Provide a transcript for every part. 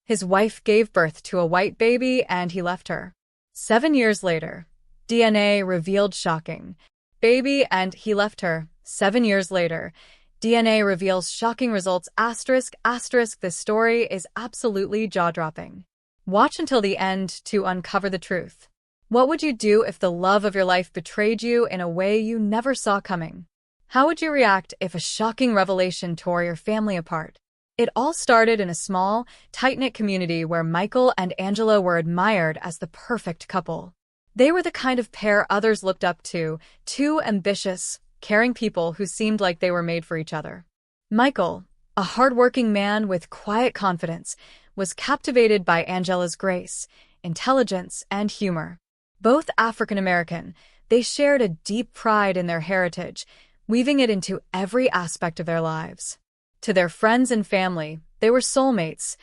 His wife gave birth to a white baby and he left her. 7 years later, DNA revealed shocking. Baby and he left her. 7 years later, DNA reveals shocking results. ****. This story is absolutely jaw-dropping. Watch until the end to uncover the truth. What would you do if the love of your life betrayed you in a way you never saw coming? How would you react if a shocking revelation tore your family apart? It all started in a small, tight-knit community where Michael and Angela were admired as the perfect couple. They were the kind of pair others looked up to, two ambitious, caring people who seemed like they were made for each other. Michael, a hardworking man with quiet confidence, was captivated by Angela's grace, intelligence, and humor. Both African American, they shared a deep pride in their heritage, weaving it into every aspect of their lives. To their friends and family, they were soulmates,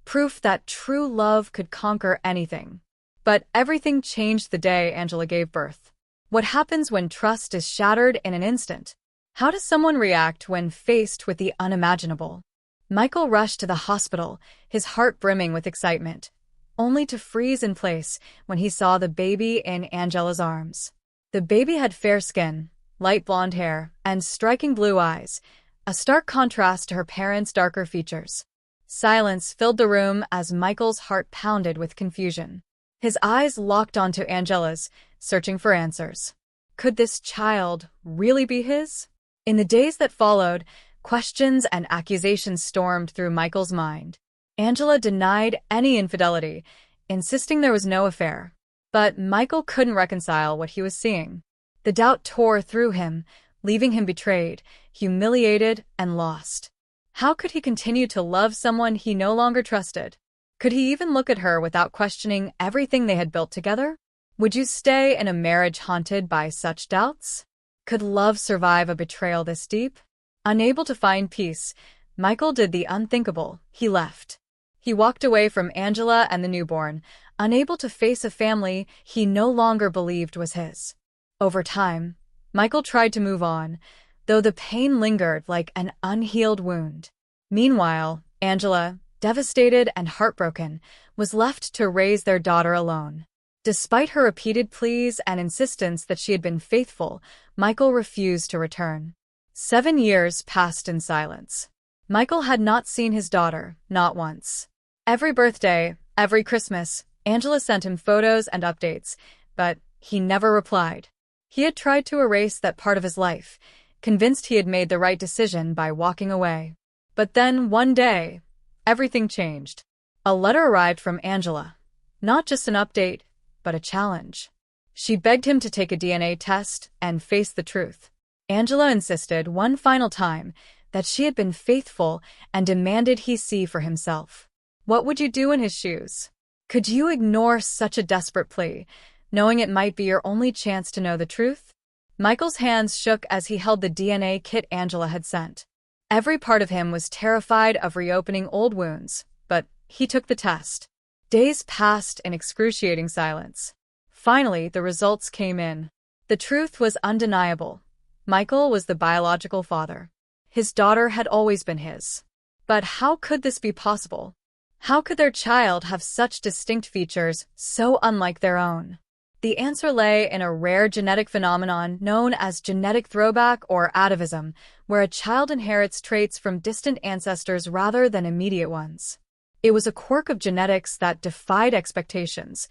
proof that true love could conquer anything. But everything changed the day Angela gave birth. What happens when trust is shattered in an instant? How does someone react when faced with the unimaginable? Michael rushed to the hospital, his heart brimming with excitement, only to freeze in place when he saw the baby in Angela's arms. The baby had fair skin, light blonde hair, and striking blue eyes, a stark contrast to her parents' darker features. Silence filled the room as Michael's heart pounded with confusion. His eyes locked onto Angela's, searching for answers. Could this child really be his? In the days that followed, questions and accusations stormed through Michael's mind. Angela denied any infidelity, insisting there was no affair. But Michael couldn't reconcile what he was seeing. The doubt tore through him, leaving him betrayed, humiliated, and lost. How could he continue to love someone he no longer trusted? Could he even look at her without questioning everything they had built together? Would you stay in a marriage haunted by such doubts? Could love survive a betrayal this deep? Unable to find peace, Michael did the unthinkable. He left. He walked away from Angela and the newborn, unable to face a family he no longer believed was his. Over time, Michael tried to move on, though the pain lingered like an unhealed wound. Meanwhile, Angela, devastated and heartbroken, was left to raise their daughter alone. Despite her repeated pleas and insistence that she had been faithful, Michael refused to return. 7 years passed in silence. Michael had not seen his daughter, not once. Every birthday, every Christmas, Angela sent him photos and updates, but he never replied. He had tried to erase that part of his life, convinced he had made the right decision by walking away. But then, one day, everything changed. A letter arrived from Angela. Not just an update, but a challenge. She begged him to take a DNA test and face the truth. Angela insisted one final time that she had been faithful and demanded he see for himself. What would you do in his shoes? Could you ignore such a desperate plea, knowing it might be your only chance to know the truth? Michael's hands shook as he held the DNA kit Angela had sent. Every part of him was terrified of reopening old wounds, but he took the test. Days passed in excruciating silence. Finally, the results came in. The truth was undeniable. Michael was the biological father. His daughter had always been his. But how could this be possible? How could their child have such distinct features, so unlike their own? The answer lay in a rare genetic phenomenon known as genetic throwback or atavism, where a child inherits traits from distant ancestors rather than immediate ones. It was a quirk of genetics that defied expectations,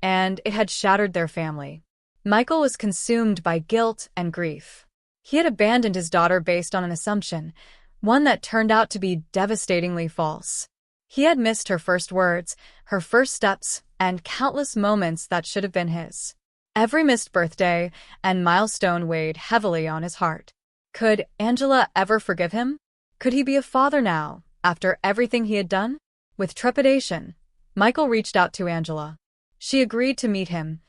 and it had shattered their family. Michael was consumed by guilt and grief. He had abandoned his daughter based on an assumption, one that turned out to be devastatingly false. He had missed her first words, her first steps, and countless moments that should have been his. Every missed birthday and milestone weighed heavily on his heart. Could Angela ever forgive him? Could he be a father now, after everything he had done? With trepidation, Michael reached out to Angela. She agreed to meet him,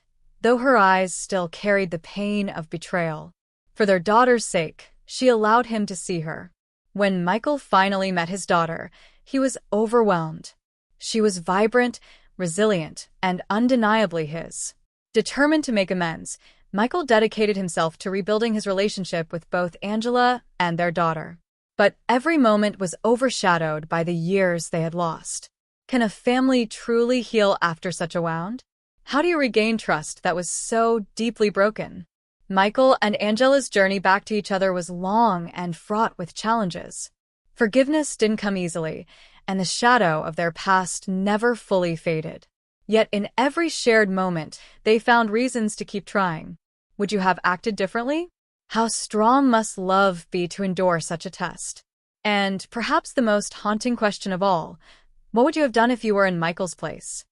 though her eyes still carried the pain of betrayal. For their daughter's sake, she allowed him to see her. When Michael finally met his daughter, he was overwhelmed. She was vibrant, resilient, and undeniably his. Determined to make amends, Michael dedicated himself to rebuilding his relationship with both Angela and their daughter. But every moment was overshadowed by the years they had lost. Can a family truly heal after such a wound? How do you regain trust that was so deeply broken? Michael and Angela's journey back to each other was long and fraught with challenges. Forgiveness didn't come easily, and the shadow of their past never fully faded. Yet in every shared moment, they found reasons to keep trying. Would you have acted differently? How strong must love be to endure such a test? And perhaps the most haunting question of all, what would you have done if you were in Michael's place?